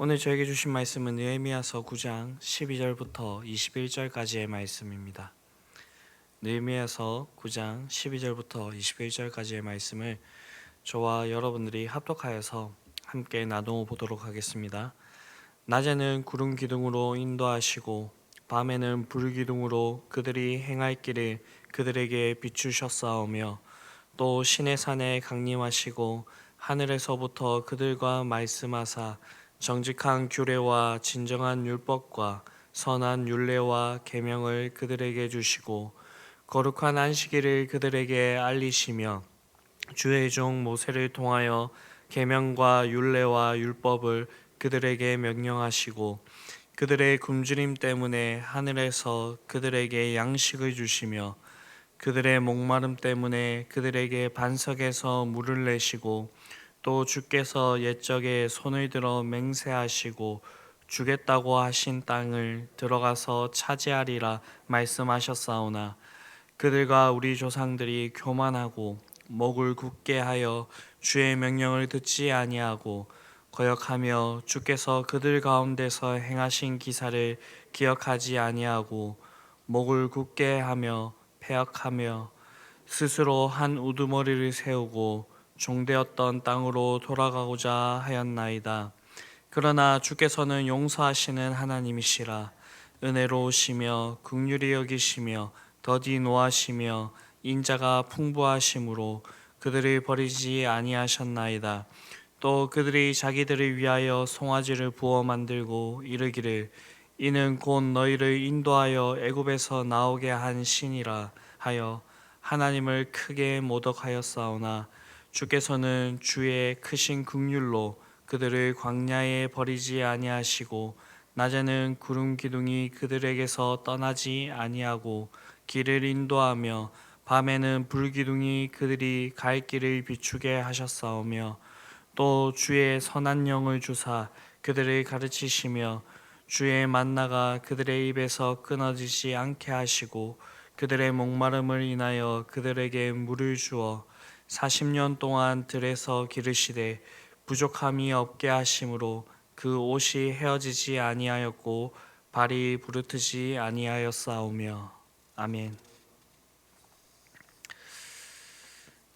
오늘 저에게 주신 말씀은 느헤미야서 9장 12절부터 21절까지의 말씀입니다. 느헤미야서 9장 12절부터 21절까지의 말씀을 저와 여러분들이 합독하여서 함께 나누어 보도록 하겠습니다. 낮에는 구름 기둥으로 인도하시고 밤에는 불 기둥으로 그들이 행할 길을 그들에게 비추셨사오며 또 시내 산에 강림하시고 하늘에서부터 그들과 말씀하사 정직한 규례와 진정한 율법과 선한 율례와 계명을 그들에게 주시고 거룩한 안식일을 그들에게 알리시며 주의 종 모세를 통하여 계명과 율례와 율법을 그들에게 명령하시고 그들의 굶주림 때문에 하늘에서 그들에게 양식을 주시며 그들의 목마름 때문에 그들에게 반석에서 물을 내시고 또 주께서 옛적에 손을 들어 맹세하시고 주겠다고 하신 땅을 들어가서 차지하리라 말씀하셨사오나 그들과 우리 조상들이 교만하고 목을 굳게 하여 주의 명령을 듣지 아니하고 거역하며 주께서 그들 가운데서 행하신 기사를 기억하지 아니하고 목을 굳게 하며 패역하며 스스로 한 우두머리를 세우고 종되었던 땅으로 돌아가고자 하였나이다. 그러나 주께서는 용서하시는 하나님이시라. 은혜로우시며 긍휼히 여기시며 더디 노하시며 인자가 풍부하심으로 그들을 버리지 아니하셨나이다. 또 그들이 자기들을 위하여 송아지를 부어 만들고 이르기를 이는 곧 너희를 인도하여 애굽에서 나오게 한 신이라 하여 하나님을 크게 모독하였사오나 주께서는 주의 크신 긍휼로 그들을 광야에 버리지 아니하시고 낮에는 구름 기둥이 그들에게서 떠나지 아니하고 길을 인도하며 밤에는 불 기둥이 그들이 갈 길을 비추게 하셨사오며 또 주의 선한 영을 주사 그들을 가르치시며 주의 만나가 그들의 입에서 끊어지지 않게 하시고 그들의 목마름을 인하여 그들에게 물을 주어 40년 동안 들에서 기르시되 부족함이 없게 하심으로 그 옷이 헤어지지 아니하였고 발이 부르트지 아니하였사오며 아멘.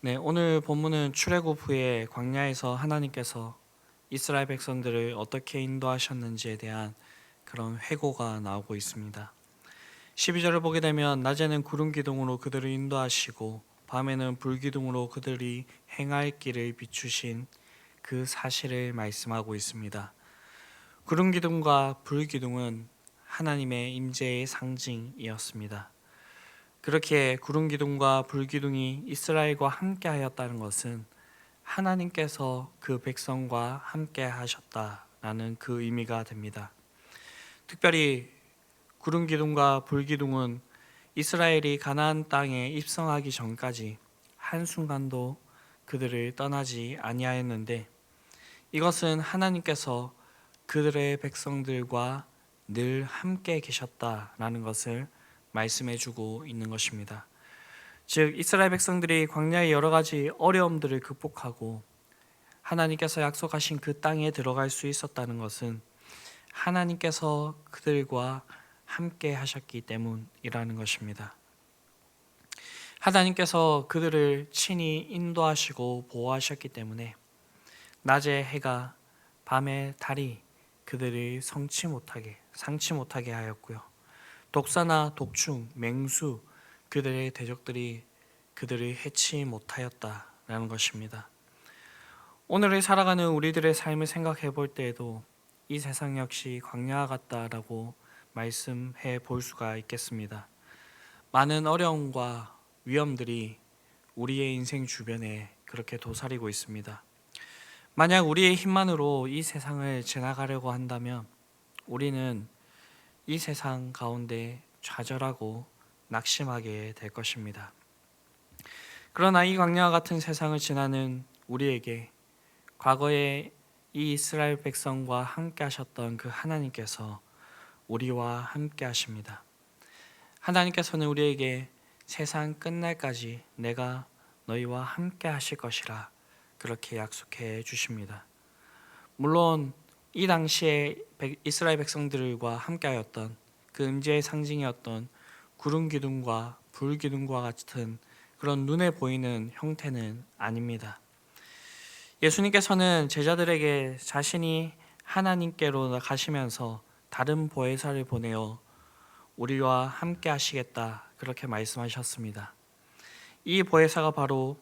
네, 오늘 본문은 출애굽 후에 광야에서 하나님께서 이스라엘 백성들을 어떻게 인도하셨는지에 대한 그런 회고가 나오고 있습니다. 12절을 보게 되면 낮에는 구름 기둥으로 그들을 인도하시고 밤에는 불 기둥으로 그들이 행할 길을 비추신 그 사실을 말씀하고 있습니다. 구름 기둥과 불 기둥은 하나님의 임재의 상징이었습니다. 그렇게 구름 기둥과 불 기둥이 이스라엘과 함께 하였다는 것은 하나님께서 그 백성과 함께 하셨다라는 그 의미가 됩니다. 특별히 구름 기둥과 불 기둥은 이스라엘이 가나안 땅에 입성하기 전까지 한순간도 그들을 떠나지 아니하였는데 이것은 하나님께서 그들의 백성들과 늘 함께 계셨다라는 것을 말씀해 주고 있는 것입니다. 즉 이스라엘 백성들이 광야의 여러 가지 어려움들을 극복하고 하나님께서 약속하신 그 땅에 들어갈 수 있었다는 것은 하나님께서 그들과 함께 하셨기 때문이라는 것입니다. 하나님께서 그들을 친히 인도하시고 보호하셨기 때문에 낮에 해가 밤에 달이 그들을 상치 못하게 하였고요. 독사나 독충, 맹수 그들의 대적들이 그들을 해치 못하였다라는 것입니다. 오늘을 살아가는 우리들의 삶을 생각해 볼 때에도 이 세상 역시 광야와 같다라고 말씀해 볼 수가 있겠습니다. 많은 어려움과 위험들이 우리의 인생 주변에 그렇게 도사리고 있습니다. 만약 우리의 힘만으로 이 세상을 지나가려고 한다면 우리는 이 세상 가운데 좌절하고 낙심하게 될 것입니다. 그러나 이 광야와 같은 세상을 지나는 우리에게 과거에 이 이스라엘 백성과 함께 하셨던 그 하나님께서 우리와 함께 하십니다. 하나님께서는 우리에게 세상 끝날까지 내가 너희와 함께 하실 것이라 그렇게 약속해 주십니다. 물론 이 당시에 이스라엘 백성들과 함께하였던 그 임재의 상징이었던 구름 기둥과 불 기둥과 같은 그런 눈에 보이는 형태는 아닙니다. 예수님께서는 제자들에게 자신이 하나님께로 가시면서 다른 보혜사를 보내어 우리와 함께 하시겠다 그렇게 말씀하셨습니다. 이 보혜사가 바로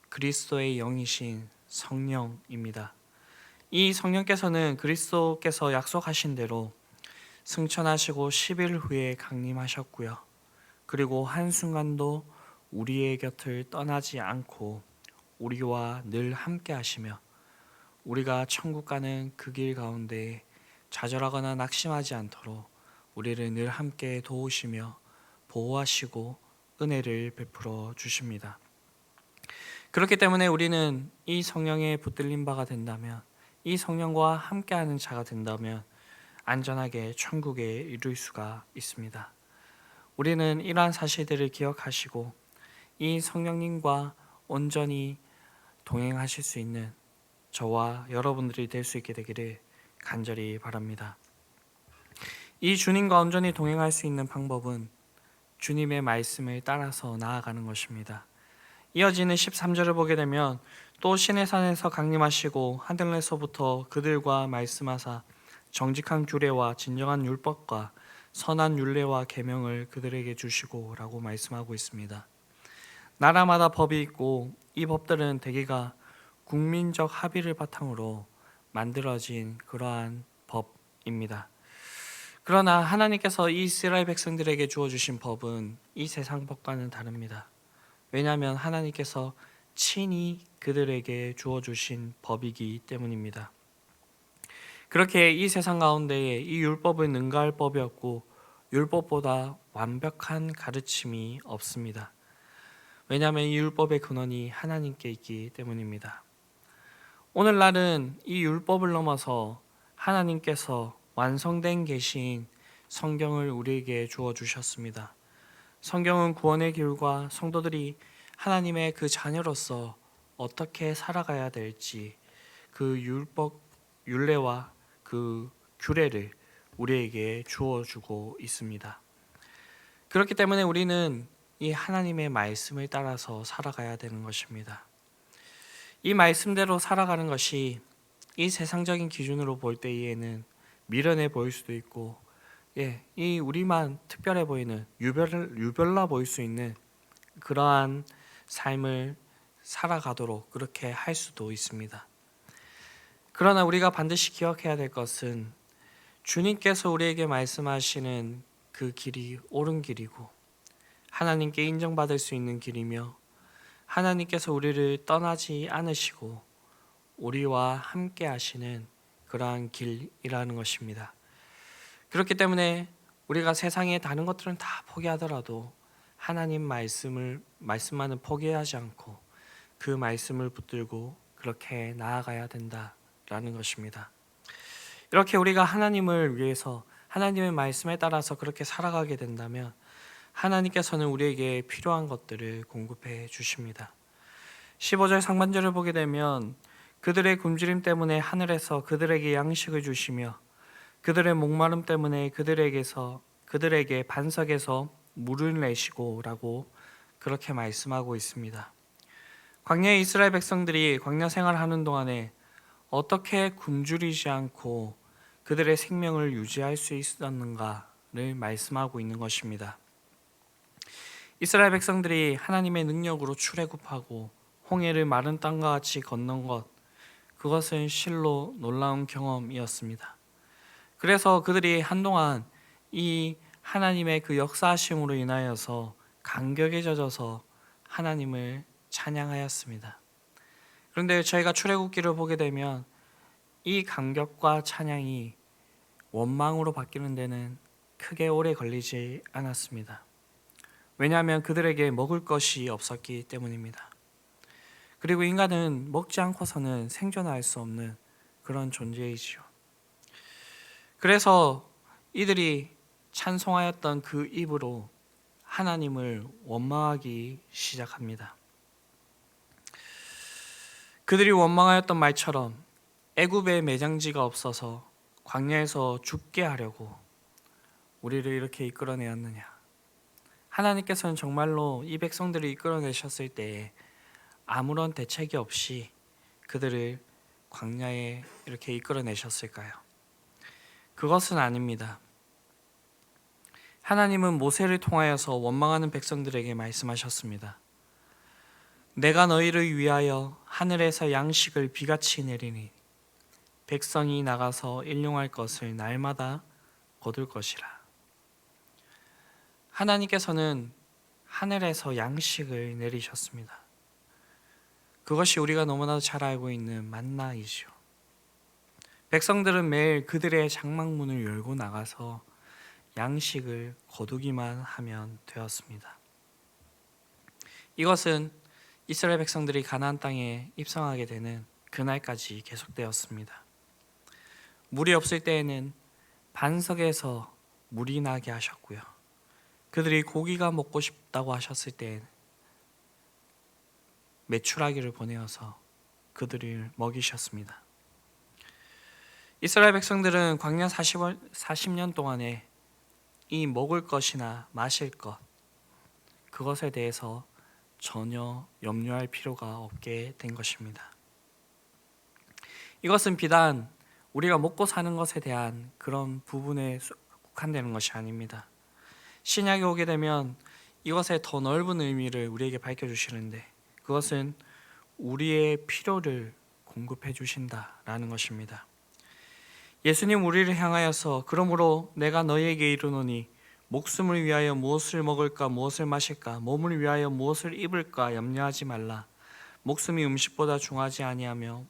그리스도의 영이신 성령입니다. 이 성령께서는 그리스도께서 약속하신 대로 승천하시고 10일 후에 강림하셨고요. 그리고 한순간도 우리의 곁을 떠나지 않고 우리와 늘 함께 하시며 우리가 천국 가는 그 길 가운데 좌절하거나 낙심하지 않도록 우리를 늘 함께 도우시며 보호하시고 은혜를 베풀어 주십니다. 그렇기 때문에 우리는 이 성령에 붙들린 바가 된다면, 이 성령과 함께하는 자가 된다면 안전하게 천국에 이룰 수가 있습니다. 우리는 이러한 사실들을 기억하시고 이 성령님과 온전히 동행하실 수 있는 저와 여러분들이 될 수 있게 되기를 간절히 바랍니다. 이 주님과 온전히 동행할 수 있는 방법은 주님의 말씀을 따라서 나아가는 것입니다. 이어지는 13절을 보게 되면 또 시내산에서 강림하시고 하늘에서부터 그들과 말씀하사 정직한 규례와 진정한 율법과 선한 율례와 계명을 그들에게 주시고 라고 말씀하고 있습니다. 나라마다 법이 있고 이 법들은 대개가 국민적 합의를 바탕으로 만들어진 그러한 법입니다. 그러나 하나님께서 이 이스라엘 백성들에게 주어주신 법은 이 세상 법과는 다릅니다. 왜냐하면 하나님께서 친히 그들에게 주어주신 법이기 때문입니다. 그렇게 이 세상 가운데에 이 율법은 능가할 법이 없고 율법보다 완벽한 가르침이 없습니다. 왜냐하면 이 율법의 근원이 하나님께 있기 때문입니다. 오늘날은 이 율법을 넘어서 하나님께서 완성된 계신 성경을 우리에게 주어주셨습니다. 성경은 구원의 길과 성도들이 하나님의 그 자녀로서 어떻게 살아가야 될지 그 율법, 율례와 그 규례를 우리에게 주어주고 있습니다. 그렇기 때문에 우리는 이 하나님의 말씀을 따라서 살아가야 되는 것입니다. 이 말씀대로 살아가는 것이 이 세상적인 기준으로 볼 때에는 미련해 보일 수도 있고, 이 우리만 특별해 보이는 유별나 보일 수 있는 그러한 삶을 살아가도록 그렇게 할 수도 있습니다. 그러나 우리가 반드시 기억해야 될 것은 주님께서 우리에게 말씀하시는 그 길이 옳은 길이고 하나님께 인정받을 수 있는 길이며 하나님께서 우리를 떠나지 않으시고 우리와 함께 하시는 그러한 길이라는 것입니다. 그렇기 때문에 우리가 세상의 다른 것들은 다 포기하더라도 하나님 말씀만은 포기하지 않고 그 말씀을 붙들고 그렇게 나아가야 된다라는 것입니다. 이렇게 우리가 하나님을 위해서 하나님의 말씀에 따라서 그렇게 살아가게 된다면 하나님께서는 우리에게 필요한 것들을 공급해 주십니다. 15절 상반절을 보게 되면 그들의 굶주림 때문에 하늘에서 그들에게 양식을 주시며 그들의 목마름 때문에 그들에게 반석에서 물을 내시고 라고 그렇게 말씀하고 있습니다. 광야의 이스라엘 백성들이 광야 생활하는 동안에 어떻게 굶주리지 않고 그들의 생명을 유지할 수 있었는가를 말씀하고 있는 것입니다. 이스라엘 백성들이 하나님의 능력으로 출애굽하고 홍해를 마른 땅과 같이 건넌 것, 그것은 실로 놀라운 경험이었습니다. 그래서 그들이 한동안 이 하나님의 그 역사하심으로 인하여서 감격에 젖어서 하나님을 찬양하였습니다. 그런데 저희가 출애굽기를 보게 되면 이 감격과 찬양이 원망으로 바뀌는 데는 크게 오래 걸리지 않았습니다. 왜냐하면 그들에게 먹을 것이 없었기 때문입니다. 그리고 인간은 먹지 않고서는 생존할 수 없는 그런 존재이지요. 그래서 이들이 찬송하였던 그 입으로 하나님을 원망하기 시작합니다. 그들이 원망하였던 말처럼 애굽에 매장지가 없어서 광야에서 죽게 하려고 우리를 이렇게 이끌어내었느냐? 하나님께서는 정말로 이 백성들을 이끌어내셨을 때에 아무런 대책이 없이 그들을 광야에 이렇게 이끌어내셨을까요? 그것은 아닙니다. 하나님은 모세를 통하여서 원망하는 백성들에게 말씀하셨습니다. 내가 너희를 위하여 하늘에서 양식을 비같이 내리니 백성이 나가서 일용할 것을 날마다 거둘 것이라. 하나님께서는 하늘에서 양식을 내리셨습니다. 그것이 우리가 너무나도 잘 알고 있는 만나이죠. 백성들은 매일 그들의 장막문을 열고 나가서 양식을 거두기만 하면 되었습니다. 이것은 이스라엘 백성들이 가나안 땅에 입성하게 되는 그날까지 계속되었습니다. 물이 없을 때에는 반석에서 물이 나게 하셨고요. 그들이 고기가 먹고 싶다고 하셨을 때에는 메추라기를 보내어서 그들을 먹이셨습니다. 이스라엘 백성들은 광야 40년 동안에 이 먹을 것이나 마실 것, 그것에 대해서 전혀 염려할 필요가 없게 된 것입니다. 이것은 비단 우리가 먹고 사는 것에 대한 그런 부분에 국한되는 것이 아닙니다. 신약에 오게 되면 이것의 더 넓은 의미를 우리에게 밝혀주시는데 그것은 우리의 필요를 공급해 주신다라는 것입니다. 예수님 우리를 향하여서 그러므로 내가 너희에게 이르노니 목숨을 위하여 무엇을 먹을까 무엇을 마실까 몸을 위하여 무엇을 입을까 염려하지 말라. 목숨이 음식보다 중하지 아니하며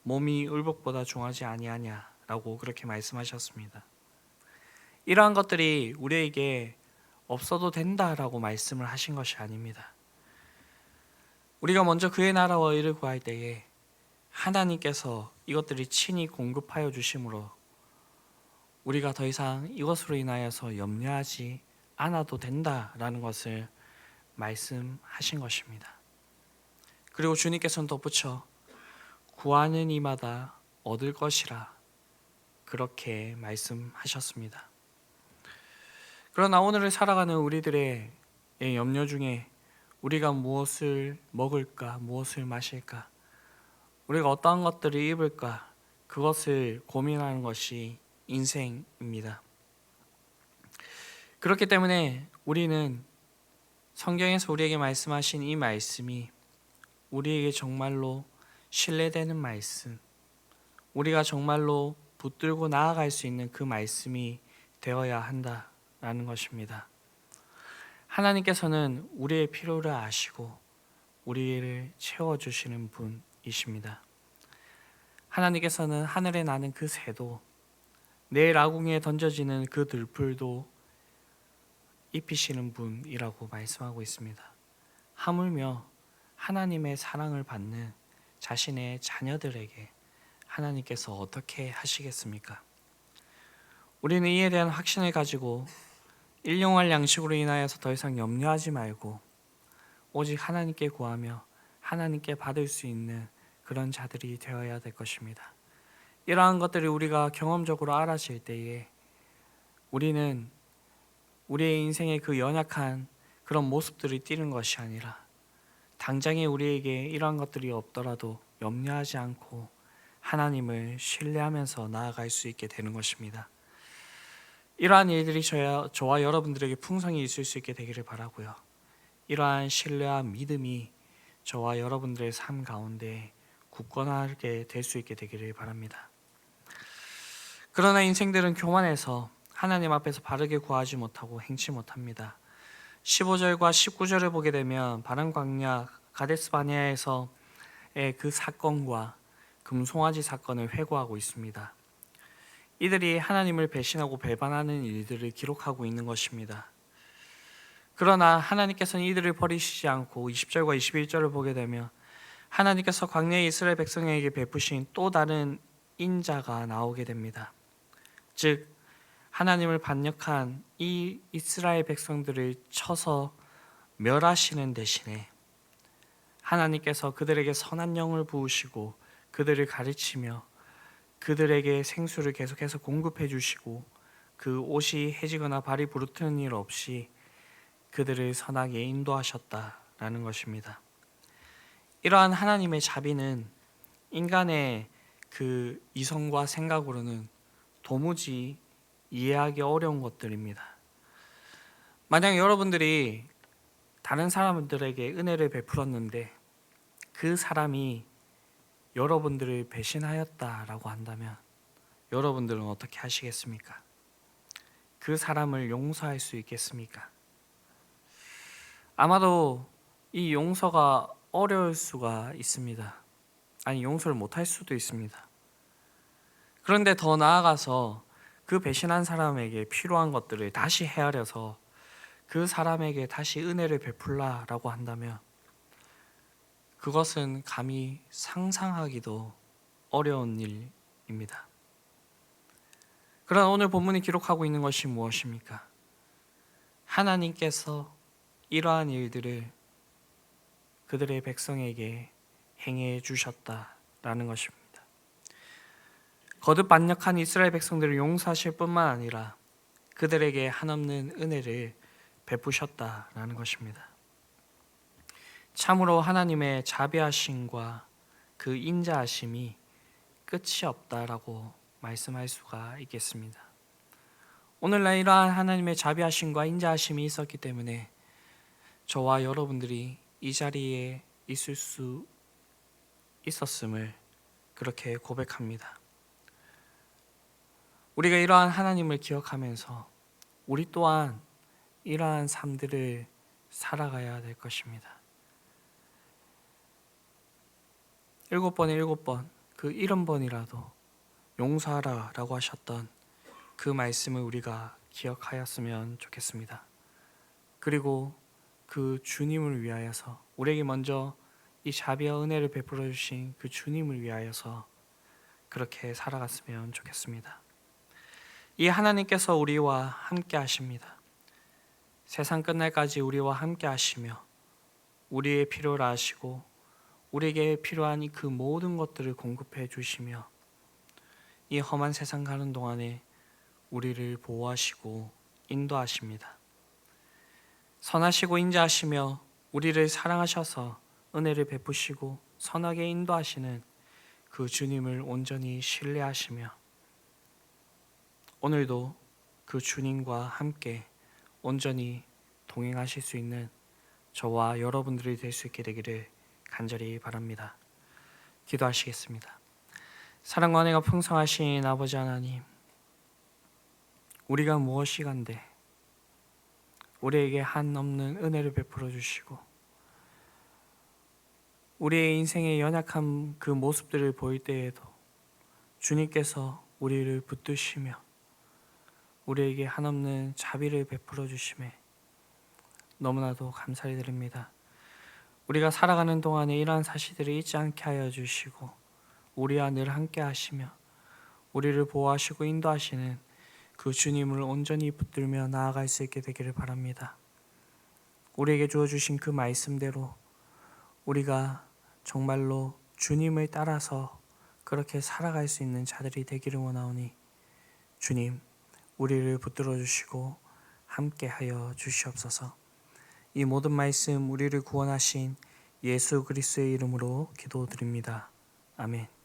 몸이 의복보다 중하지 아니하냐라고 그렇게 말씀하셨습니다. 이러한 것들이 우리에게 없어도 된다라고 말씀을 하신 것이 아닙니다. 우리가 먼저 그의 나라와 의를 구할 때에 하나님께서 이것들이 친히 공급하여 주심으로 우리가 더 이상 이것으로 인하여서 염려하지 않아도 된다라는 것을 말씀하신 것입니다. 그리고 주님께서는 덧붙여 구하는 이마다 얻을 것이라 그렇게 말씀하셨습니다. 그러나 오늘을 살아가는 우리들의 염려 중에 우리가 무엇을 먹을까, 무엇을 마실까, 우리가 어떠한 것들을 입을까, 그것을 고민하는 것이 인생입니다. 그렇기 때문에 우리는 성경에서 우리에게 말씀하신 이 말씀이 우리에게 정말로 신뢰되는 말씀, 우리가 정말로 붙들고 나아갈 수 있는 그 말씀이 되어야 한다라는 것입니다. 하나님께서는 우리의 필요를 아시고 우리를 채워주시는 분이십니다. 하나님께서는 하늘에 나는 그 새도 내일 아궁이에 던져지는 그 들풀도 입히시는 분이라고 말씀하고 있습니다. 하물며 하나님의 사랑을 받는 자신의 자녀들에게 하나님께서 어떻게 하시겠습니까? 우리는 이에 대한 확신을 가지고 일용할 양식으로 인하여서 더 이상 염려하지 말고 오직 하나님께 구하며 하나님께 받을 수 있는 그런 자들이 되어야 될 것입니다. 이러한 것들이 우리가 경험적으로 알아질 때에 우리는 우리의 인생의 그 연약한 그런 모습들이 띄는 것이 아니라 당장에 우리에게 이러한 것들이 없더라도 염려하지 않고 하나님을 신뢰하면서 나아갈 수 있게 되는 것입니다. 이러한 일들이 저와 여러분들에게 풍성히 있을 수 있게 되기를 바라고요. 이러한 신뢰와 믿음이 저와 여러분들의 삶 가운데 굳건하게 될 수 있게 되기를 바랍니다. 그러나 인생들은 교만해서 하나님 앞에서 바르게 구하지 못하고 행치 못합니다. 15절과 19절을 보게 되면 바람 광야 가데스 바네아에서의 그 사건과 금송아지 사건을 회고하고 있습니다. 이들이 하나님을 배신하고 배반하는 일들을 기록하고 있는 것입니다. 그러나 하나님께서는 이들을 버리시지 않고 20절과 21절을 보게 되면 하나님께서 광야의 이스라엘 백성에게 베푸신 또 다른 인자가 나오게 됩니다. 즉 하나님을 반역한 이 이스라엘 백성들을 쳐서 멸하시는 대신에 하나님께서 그들에게 선한 영을 부으시고 그들을 가르치며 그들에게 생수를 계속해서 공급해 주시고 그 옷이 해지거나 발이 부르트는 일 없이 그들을 선하게 인도하셨다라는 것입니다. 이러한 하나님의 자비는 인간의 그 이성과 생각으로는 도무지 이해하기 어려운 것들입니다. 만약 여러분들이 다른 사람들에게 은혜를 베풀었는데 그 사람이 여러분들을 배신하였다라고 한다면 여러분들은 어떻게 하시겠습니까? 그 사람을 용서할 수 있겠습니까? 아마도 이 용서가 어려울 수가 있습니다. 아니, 용서를 못할 수도 있습니다. 그런데 더 나아가서 그 배신한 사람에게 필요한 것들을 다시 헤아려서 그 사람에게 다시 은혜를 베풀라라고 한다면 그것은 감히 상상하기도 어려운 일입니다. 그러나 오늘 본문이 기록하고 있는 것이 무엇입니까? 하나님께서 이러한 일들을 그들의 백성에게 행해 주셨다라는 것입니다. 거듭 반역한 이스라엘 백성들을 용서하실 뿐만 아니라 그들에게 한없는 은혜를 베푸셨다라는 것입니다. 참으로 하나님의 자비하심과 그 인자하심이 끝이 없다라고 말씀할 수가 있겠습니다. 오늘날 이러한 하나님의 자비하심과 인자하심이 있었기 때문에 저와 여러분들이 이 자리에 있을 수 있었음을 그렇게 고백합니다. 우리가 이러한 하나님을 기억하면서 우리 또한 이러한 삶들을 살아가야 될 것입니다. 7번에 7번 그 70번이라도 용서하라 라고 하셨던 그 말씀을 우리가 기억하였으면 좋겠습니다. 그리고 그 주님을 위하여서 우리에게 먼저 이 자비와 은혜를 베풀어 주신 그 주님을 위하여서 그렇게 살아갔으면 좋겠습니다. 이 하나님께서 우리와 함께 하십니다. 세상 끝날까지 우리와 함께 하시며 우리의 필요를 아시고 우리에게 필요한 그 모든 것들을 공급해 주시며 이 험한 세상 가는 동안에 우리를 보호하시고 인도하십니다. 선하시고 인자하시며 우리를 사랑하셔서 은혜를 베푸시고 선하게 인도하시는 그 주님을 온전히 신뢰하시며 오늘도 그 주님과 함께 온전히 동행하실 수 있는 저와 여러분들이 될 수 있게 되기를 간절히 바랍니다. 기도하시겠습니다. 사랑과 은혜가 풍성하신 아버지 하나님, 우리가 무엇이간데 우리에게 한없는 은혜를 베풀어 주시고 우리의 인생의 연약한 그 모습들을 보일 때에도 주님께서 우리를 붙드시며 우리에게 한없는 자비를 베풀어 주심에 너무나도 감사를 드립니다. 우리가 살아가는 동안에 이러한 사실들을 잊지 않게 하여 주시고 우리와 늘 함께 하시며 우리를 보호하시고 인도하시는 그 주님을 온전히 붙들며 나아갈 수 있게 되기를 바랍니다. 우리에게 주어주신 그 말씀대로 우리가 정말로 주님을 따라서 그렇게 살아갈 수 있는 자들이 되기를 원하오니 주님, 우리를 붙들어 주시고 함께 하여 주시옵소서. 이 모든 말씀 우리를 구원하신 예수 그리스도의 이름으로 기도드립니다. 아멘.